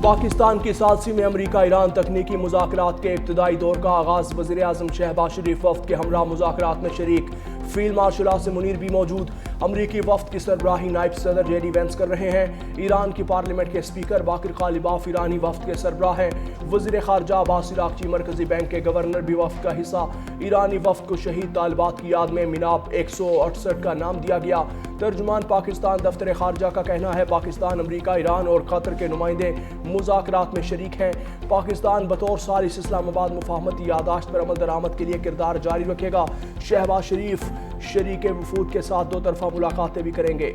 پاکستان کی ثالثی میں امریکہ ایران تکنیکی مذاکرات کے ابتدائی دور کا آغاز۔ وزیر اعظم شہباز شریف وفد کے ہمراہ مذاکرات میں شریک۔ فیلڈ مارشل عاصم منیر بھی موجود۔ امریکی وفد کی سربراہی نائب صدر جے ڈی وینس کر رہے ہیں۔ ایران کی پارلیمنٹ کے اسپیکر باقر غالباف ایرانی وفد کے سربراہ ہیں۔ وزیر خارجہ عباس عراقچی مرکزی بینک کے گورنر بھی وفد کا حصہ۔ ایرانی وفد کو شہید طالبات کی یاد میں میناپ 168 کا نام دیا گیا۔ ترجمان پاکستان دفتر خارجہ کا کہنا ہے پاکستان، امریکہ، ایران اور قطر کے نمائندے مذاکرات میں شریک ہیں۔ پاکستان بطور ثالث اسلام آباد مفاہمتی یادداشت پر عمل درآمد کے لیے کردار جاری رکھے گا۔ شہباز شریف شریک وفود کے ساتھ دو طرفہ ملاقاتیں بھی کریں گے۔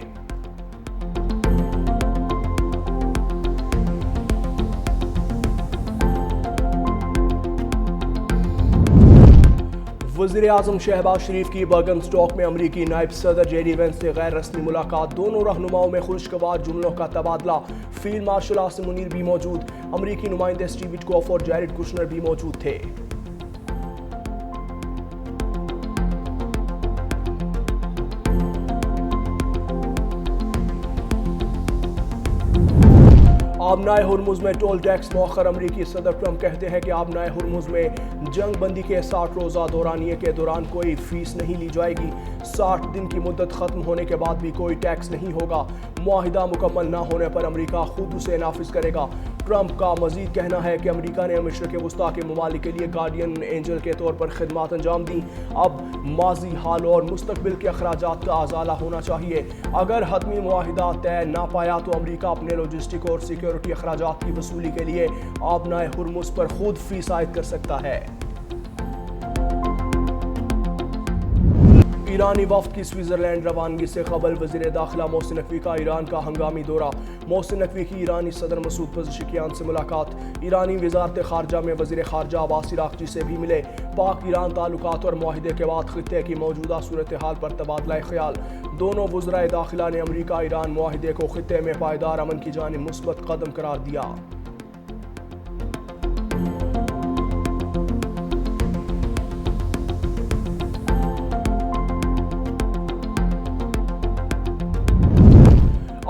وزیر اعظم شہباز شریف کی برگن سٹاک میں امریکی نائب صدر جے ڈی وینس سے غیر رسمی ملاقات۔ دونوں رہنماؤں میں خوشگوار جملوں کا تبادلہ۔ فیلڈ مارشل عاصم منیر بھی موجود۔ امریکی نمائندے اسٹیو وٹکوف اور جیرڈ کشنر بھی موجود تھے۔ آبنائے ہرمز میں ٹول ٹیکس مؤخر۔ امریکی صدر ٹرمپ کہتے ہیں کہ آبنائے ہرمز میں جنگ بندی کے 60 روزہ دورانیے کے دوران کوئی فیس نہیں لی جائے گی۔ 60 دن کی مدت ختم ہونے کے بعد بھی کوئی ٹیکس نہیں ہوگا۔ معاہدہ مکمل نہ ہونے پر امریکہ خود اسے نافذ کرے گا۔ ٹرمپ کا مزید کہنا ہے کہ امریکہ نے مشرق وسطیٰ کے ممالک کے لیے گارڈین اینجل کے طور پر خدمات انجام دیں۔ اب ماضی، حال اور مستقبل کے اخراجات کا ازالہ ہونا چاہیے۔ اگر حتمی معاہدہ طے نہ پایا تو امریکہ اپنے لاجسٹک اور سیکیورٹی اخراجات کی وصولی کے لیے آبنائے ہرمز پر خود فیس عائد کر سکتا ہے۔ ایرانی وفد کی سوئٹزرلینڈ روانگی سے قبل وزیر داخلہ محسن نقوی کا ایران کا ہنگامی دورہ۔ محسن نقوی کی ایرانی صدر مسعود پزشکیان سے ملاقات۔ ایرانی وزارت خارجہ میں وزیر خارجہ عباس عراقچی سے بھی ملے۔ پاک ایران تعلقات اور معاہدے کے بعد خطے کی موجودہ صورتحال پر تبادلہ خیال۔ دونوں وزرائے داخلہ نے امریکہ ایران معاہدے کو خطے میں پائیدار امن کی جانب مثبت قدم قرار دیا۔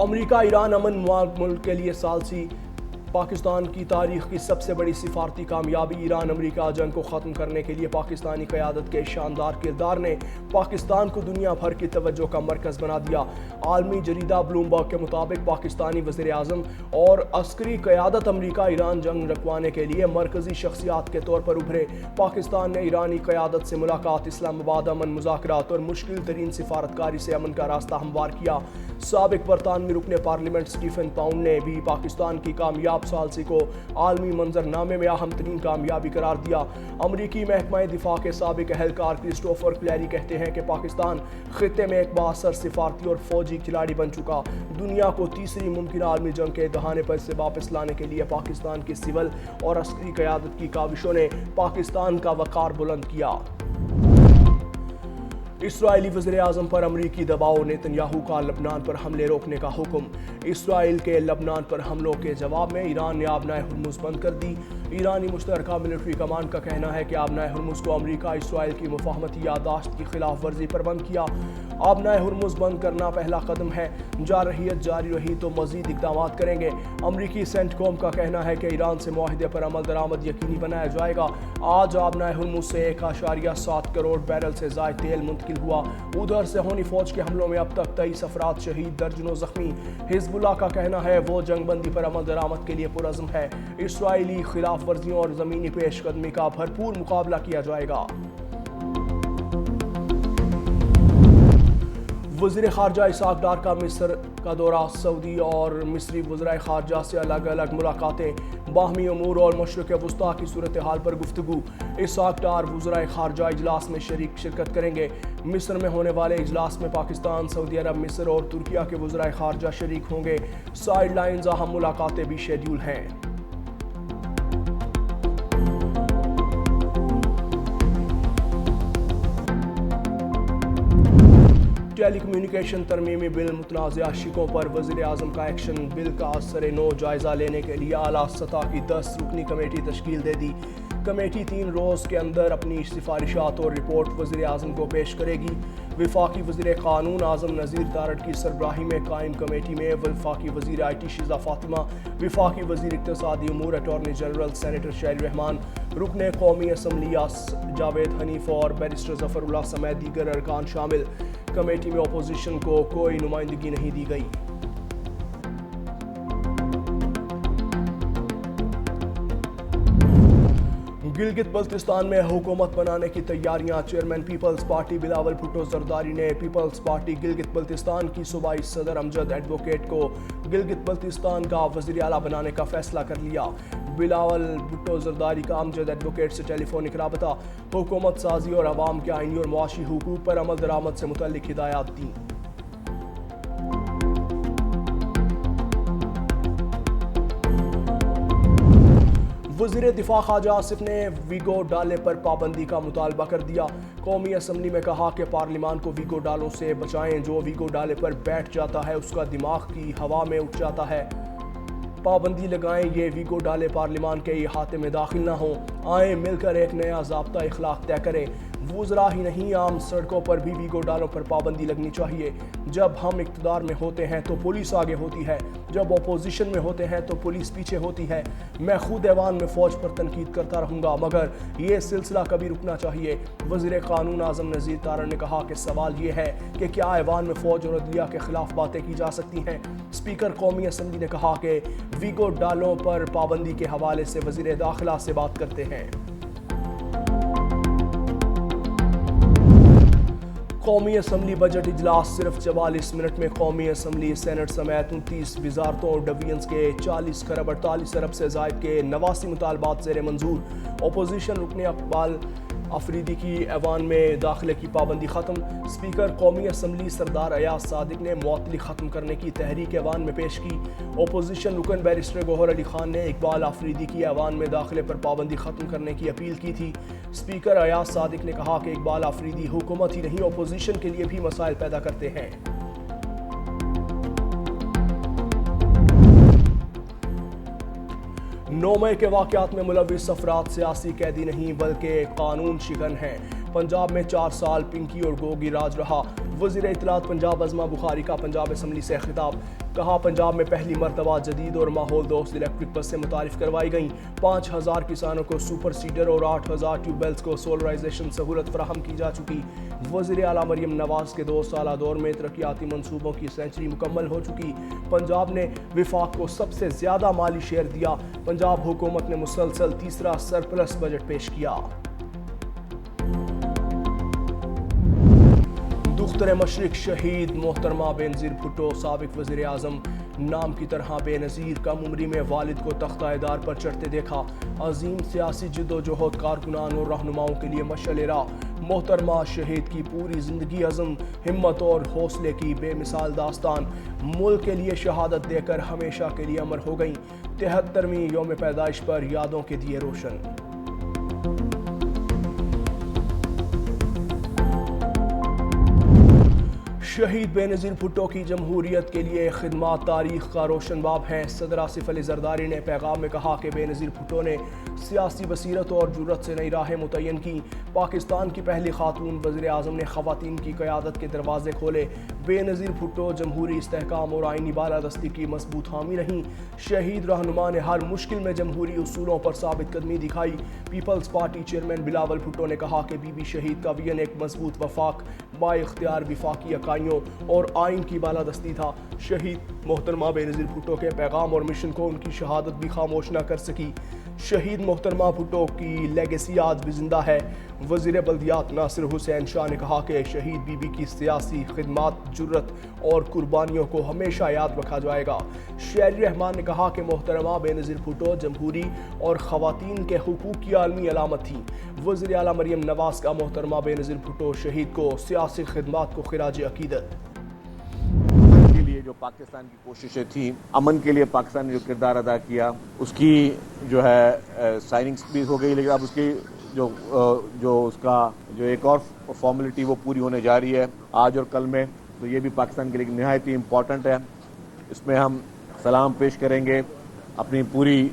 امریکہ ایران امن ملک کے لیے ثالثی۔ پاکستان کی تاریخ کی سب سے بڑی سفارتی کامیابی۔ ایران امریکہ جنگ کو ختم کرنے کے لیے پاکستانی قیادت کے شاندار کردار نے پاکستان کو دنیا بھر کی توجہ کا مرکز بنا دیا۔ عالمی جریدہ بلومبرگ کے مطابق پاکستانی وزیر اعظم اور عسکری قیادت امریکہ ایران جنگ رکوانے کے لیے مرکزی شخصیات کے طور پر ابھرے۔ پاکستان نے ایرانی قیادت سے ملاقات، اسلام آباد امن مذاکرات اور مشکل ترین سفارتکاری سے امن کا راستہ ہموار کیا۔ سابق برطانوی رکن پارلیمنٹ سٹیفن پاؤنڈ نے بھی پاکستان کی کامیاب ثالثی کو عالمی منظر نامے میں اہم ترین کامیابی قرار دیا۔ امریکی محکمہ دفاع کے سابق اہلکار کرسٹوفر کلیری کہتے ہیں کہ پاکستان خطے میں ایک بااثر سفارتی اور فوجی کھلاڑی بن چکا۔ دنیا کو تیسری ممکنہ عالمی جنگ کے دہانے پر سے واپس لانے کے لیے پاکستان کی سول اور عسکری قیادت کی کاوشوں نے پاکستان کا وقار بلند کیا۔ اسرائیلی وزیر اعظم پر امریکی دباؤ، نیتن یاہو کا لبنان پر حملے روکنے کا حکم۔ اسرائیل کے لبنان پر حملوں کے جواب میں ایران نے آبنائے ہرمز بند کر دی۔ ایرانی مشترکہ ملٹری کمانڈ کا کہنا ہے کہ آبنائے ہرمز کو امریکہ اسرائیل کی مفاہمتی یادداشت کی خلاف ورزی پر بند کیا۔ آبنائے ہرمز بند کرنا پہلا قدم ہے۔ جارحیت جاری رہی تو مزید اقدامات کریں گے۔ امریکی سینٹ کوم کا کہنا ہے کہ ایران سے معاہدے پر عمل درآمد یقینی بنایا جائے گا۔ آج آبنائے ہرمز سے 1.7 کروڑ بیرل سے زائد تیل منتقل ہوا۔ ادھر صہیونی فوج کے حملوں میں اب تک 23 افراد شہید، درجنوں زخمی۔ حزب اللہ کا کہنا ہے وہ جنگ بندی پر عمل درآمد کے لیے پرعزم ہے۔ اسرائیلی خلاف ورزیوں اور زمینی پیش قدمی کا بھرپور مقابلہ کیا جائے گا۔ وزیر خارجہ اسحاق ڈار کا مصر کا دورہ۔ سعودی اور مصری وزرائے خارجہ سے الگ الگ ملاقاتیں، باہمی امور اور مشرق وسطیٰ کی صورتحال پر گفتگو۔ اسحاق ڈار وزرائے خارجہ اجلاس میں شرکت کریں گے۔ مصر میں ہونے والے اجلاس میں پاکستان، سعودی عرب، مصر اور ترکیہ کے وزرائے خارجہ شریک ہوں گے۔ سائیڈ لائنز اہم ملاقاتیں بھی شیڈول ہیں۔ ٹیلی کمیونیکیشن ترمیمی بل، متنازعہ شقوں پر وزیر اعظم کا ایکشن۔ بل کا اثر نو جائزہ لینے کے لیے اعلیٰ سطح کی 10 رکنی کمیٹی تشکیل دے دی۔ کمیٹی 3 روز کے اندر اپنی سفارشات اور رپورٹ وزیر اعظم کو پیش کرے گی۔ وفاقی وزیر قانون اعظم نذیر تارڑ کی سربراہی میں قائم کمیٹی میں وفاقی وزیر آئی ٹی شیزہ فاطمہ، وفاقی وزیر اقتصادی امور اٹارنی جنرل سینیٹر شہری رحمان، رکن قومی اسمبلی جاوید حنیف اور بیرسٹر ظفر اللہ سمیت دیگر ارکان شامل۔ کمیٹی میں اپوزیشن کو کوئی نمائندگی نہیں دی گئی۔ گلگت بلتستان میں حکومت بنانے کی تیاریاں، چیئرمین پیپلز پارٹی بلاول بھٹو زرداری نے پیپلز پارٹی گلگت بلتستان کی صوبائی صدر امجد ایڈوکیٹ کو گلگت بلتستان کا وزیر اعلیٰ بنانے کا فیصلہ کر لیا۔ بلاول بھٹو زرداری کا امجد ایڈوکیٹ سے ٹیلی فونک رابطہ، حکومت سازی اور عوام کے آئینی اور معاشی حقوق پر عمل درآمد سے متعلق ہدایات دیں۔ وزیر دفاع خواجہ آصف نے ویگو ڈالے پر پابندی کا مطالبہ کر دیا۔ قومی اسمبلی میں کہا کہ پارلیمان کو ویگو ڈالوں سے بچائیں، جو ویگو ڈالے پر بیٹھ جاتا ہے اس کا دماغ کی ہوا میں اٹھ جاتا ہے۔ پابندی لگائیں، یہ ویگو ڈالے پارلیمان کے احاطے میں داخل نہ ہوں۔ آئیں مل کر ایک نیا ضابطہ اخلاق طے کریں۔ وزراء ہی نہیں، عام سڑکوں پر بھی ویگو ڈالوں پر پابندی لگنی چاہیے۔ جب ہم اقتدار میں ہوتے ہیں تو پولیس آگے ہوتی ہے، جب اپوزیشن میں ہوتے ہیں تو پولیس پیچھے ہوتی ہے۔ میں خود ایوان میں فوج پر تنقید کرتا رہوں گا، مگر یہ سلسلہ کبھی رکنا چاہیے۔ وزیر قانون اعظم نذیر تارڑ نے کہا کہ سوال یہ ہے کہ کیا ایوان میں فوج اور عدلیہ کے خلاف باتیں کی جا سکتی ہیں؟ اسپیکر قومی اسمبلی نے کہا کہ ویگو ڈالوں پر پابندی کے حوالے سے وزیر داخلہ سے بات کرتے ہیں۔ قومی اسمبلی بجٹ اجلاس صرف 44 منٹ میں قومی اسمبلی سینٹ سمیت 29 وزارتوں اور ڈویژنز کے 40 خرب 48 ارب سے زائد کے 89 مطالبات زیر منظور۔ اپوزیشن رکن اقبال افریدی کی ایوان میں داخلے کی پابندی ختم۔ اسپیکر قومی اسمبلی سردار ایاز صادق نے معطلی ختم کرنے کی تحریک ایوان میں پیش کی۔ اپوزیشن رکن بیرسٹر گوہر علی خان نے اقبال افریدی کی ایوان میں داخلے پر پابندی ختم کرنے کی اپیل کی تھی۔ اسپیکر ایاز صادق نے کہا کہ اقبال افریدی حکومت ہی نہیں، اپوزیشن کے لیے بھی مسائل پیدا کرتے ہیں۔ 9 مئی کے واقعات میں ملوث افراد سیاسی قیدی نہیں بلکہ قانون شکن ہیں۔ پنجاب میں 4 سال پنکی اور گوگی راج رہا۔ وزیر اطلاعات پنجاب عظمہ بخاری کا پنجاب اسمبلی سے خطاب، کہا پنجاب میں پہلی مرتبہ جدید اور ماحول دوست الیکٹرک بسیں متعارف کروائی گئیں۔ 5000 کسانوں کو سپر سیڈر اور 8000 ٹیوب ویلز کو سولرائزیشن سہولت فراہم کی جا چکی۔ وزیر اعلیٰ مریم نواز کے 2 سالہ دور میں ترقیاتی منصوبوں کی سینچری مکمل ہو چکی۔ پنجاب نے وفاق کو سب سے زیادہ مالی شیئر دیا۔ پنجاب حکومت نے مسلسل تیسرا سرپلس بجٹ پیش کیا۔ دختر مشرق شہید محترمہ بے نظیر بھٹو سابق وزیر اعظم نام کی طرح بے نظیر کم عمری میں والد کو تختہ دار پر چڑھتے دیکھا۔ عظیم سیاسی جد و جہد، کارکنان اور رہنماؤں کے لیے مشعل راہ۔ محترمہ شہید کی پوری زندگی عزم، ہمت اور حوصلے کی بے مثال داستان، ملک کے لیے شہادت دے کر ہمیشہ کے لیے امر ہو گئیں۔ 73ویں یوم پیدائش پر یادوں کے دیے روشن۔ شہید بے نظیر بھٹو کی جمہوریت کے لیے خدمات تاریخ کا روشن باب ہیں۔ صدر آصف علی زرداری نے پیغام میں کہا کہ بے نظیر بھٹو نے سیاسی بصیرت اور جرأت سے نئی راہیں متعین کی۔ پاکستان کی پہلی خاتون وزیر اعظم نے خواتین کی قیادت کے دروازے کھولے۔ بے نظیر بھٹو جمہوری استحکام اور آئینی بالادستی کی مضبوط حامی رہیں۔ شہید رہنما نے ہر مشکل میں جمہوری اصولوں پر ثابت قدمی دکھائی۔ پیپلز پارٹی چیئرمین بلاول بھٹو نے کہا کہ بی بی شہید کا وژن ایک مضبوط وفاق، با اختیار وفاقی اکائیوں اور آئین کی بالادستی تھا۔ شہید محترمہ بے نظیر بھٹو کے پیغام اور مشن کو ان کی شہادت بھی خاموش نہ کر سکی۔ شہید محترمہ بھٹو کی لیگیسی آج بھی زندہ ہے۔ وزیر بلدیات ناصر حسین شاہ نے کہا کہ شہید بی بی کی سیاسی خدمات، جرأت اور قربانیوں کو ہمیشہ یاد رکھا جائے گا۔ شہری رحمان نے کہا کہ محترمہ بے نظیر بھٹو جمہوری اور خواتین کے حقوق کی عالمی علامت تھیں۔ وزیر اعلیٰ مریم نواز کا محترمہ بے نظیر بھٹو شہید کو سیاسی خدمات کو خراج عقیدت۔ جو پاکستان کی کوششیں تھیں، امن کے لیے پاکستان نے جو کردار ادا کیا، اس کی جو ہے سائننگ بھی ہو گئی، لیکن اب اس کی اس کا ایک اور فارمیلٹی وہ پوری ہونے جا رہی ہے آج اور کل میں، تو یہ بھی پاکستان کے لیے نہایت ہی امپورٹنٹ ہے۔ اس میں ہم سلام پیش کریں گے اپنی پوری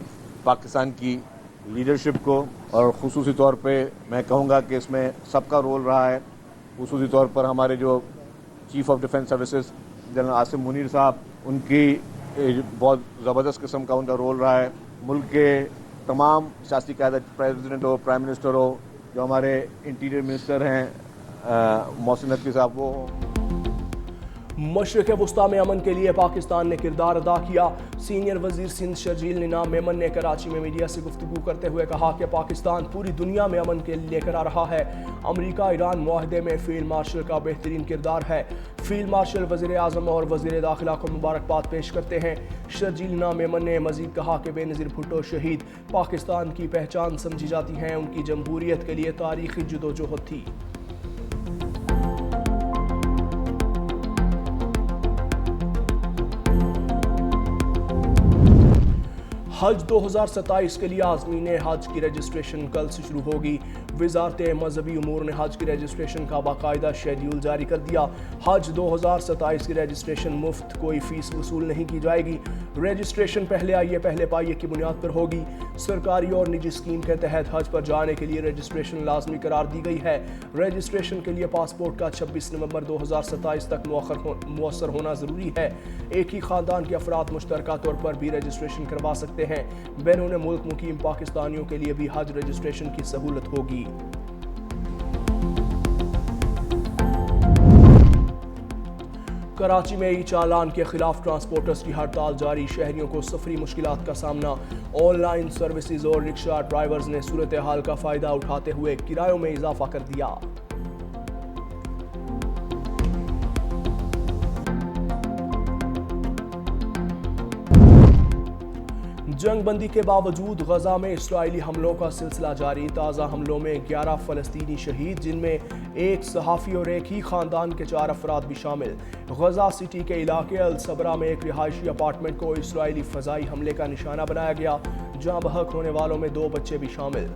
پاکستان کی لیڈرشپ کو، اور خصوصی طور پہ میں کہوں گا کہ اس میں سب کا رول رہا ہے۔ خصوصی طور پر ہمارے جو chief of defence services general Asim Munir صاحب، ان کی بہت زبردست قسم کا ان کا رول رہا ہے. ملک کے تمام سیاسی قیادت، پریزیڈنٹ ہو، پرائم منسٹر ہو، جو ہمارے انٹیریئر منسٹر ہیں محسن نقوی صاحب، وہ مشرق وسطیٰ میں امن کے لیے پاکستان نے کردار ادا کیا. سینئر وزیر سندھ شرجیل نظام میمن نے کراچی میں میڈیا سے گفتگو کرتے ہوئے کہا کہ پاکستان پوری دنیا میں امن کے لے کر آ رہا ہے. امریکہ ایران معاہدے میں فیلڈ مارشل کا بہترین کردار ہے. فیلڈ مارشل وزیر اعظم اور وزیر داخلہ کو مبارکباد پیش کرتے ہیں. شرجیل نظام میمن نے مزید کہا کہ بے نظیر بھٹو شہید پاکستان کی پہچان سمجھی جاتی ہیں. ان کی جمہوریت کے لیے تاریخی جدوجہد تھی. حج 2027 کے لیے عازمین حج کی رجسٹریشن کل سے شروع ہوگی. وزارت مذہبی امور نے حج کی رجسٹریشن کا باقاعدہ شیڈیول جاری کر دیا. حج 2027 کی رجسٹریشن مفت، کوئی فیس وصول نہیں کی جائے گی. رجسٹریشن پہلے آئیے پہلے پائیے کی بنیاد پر ہوگی. سرکاری اور نجی اسکیم کے تحت حج پر جانے کے لیے رجسٹریشن لازمی قرار دی گئی ہے. رجسٹریشن کے لیے پاسپورٹ کا 26 نومبر 2027 تک مؤثر ہونا ضروری ہے. ایک ہی خاندان کے افراد مشترکہ طور پر بھی رجسٹریشن کروا سکتے ہیں. بیرون ملک مقیم پاکستانیوں کے لیے بھی حج رجسٹریشن کی سہولت ہوگی. کراچی میں ای چالان کے خلاف ٹرانسپورٹرز کی ہڑتال جاری. شہریوں کو سفری مشکلات کا سامنا. آن لائن سروسز اور رکشہ ڈرائیورز نے صورتحال کا فائدہ اٹھاتے ہوئے کرایوں میں اضافہ کر دیا. جنگ بندی کے باوجود غزہ میں اسرائیلی حملوں کا سلسلہ جاری. تازہ حملوں میں 11 فلسطینی شہید، جن میں ایک صحافی اور ایک ہی خاندان کے 4 افراد بھی شامل. غزہ سٹی کے علاقے الصبرا میں ایک رہائشی اپارٹمنٹ کو اسرائیلی فضائی حملے کا نشانہ بنایا گیا، جہاں بحق ہونے والوں میں 2 بچے بھی شامل.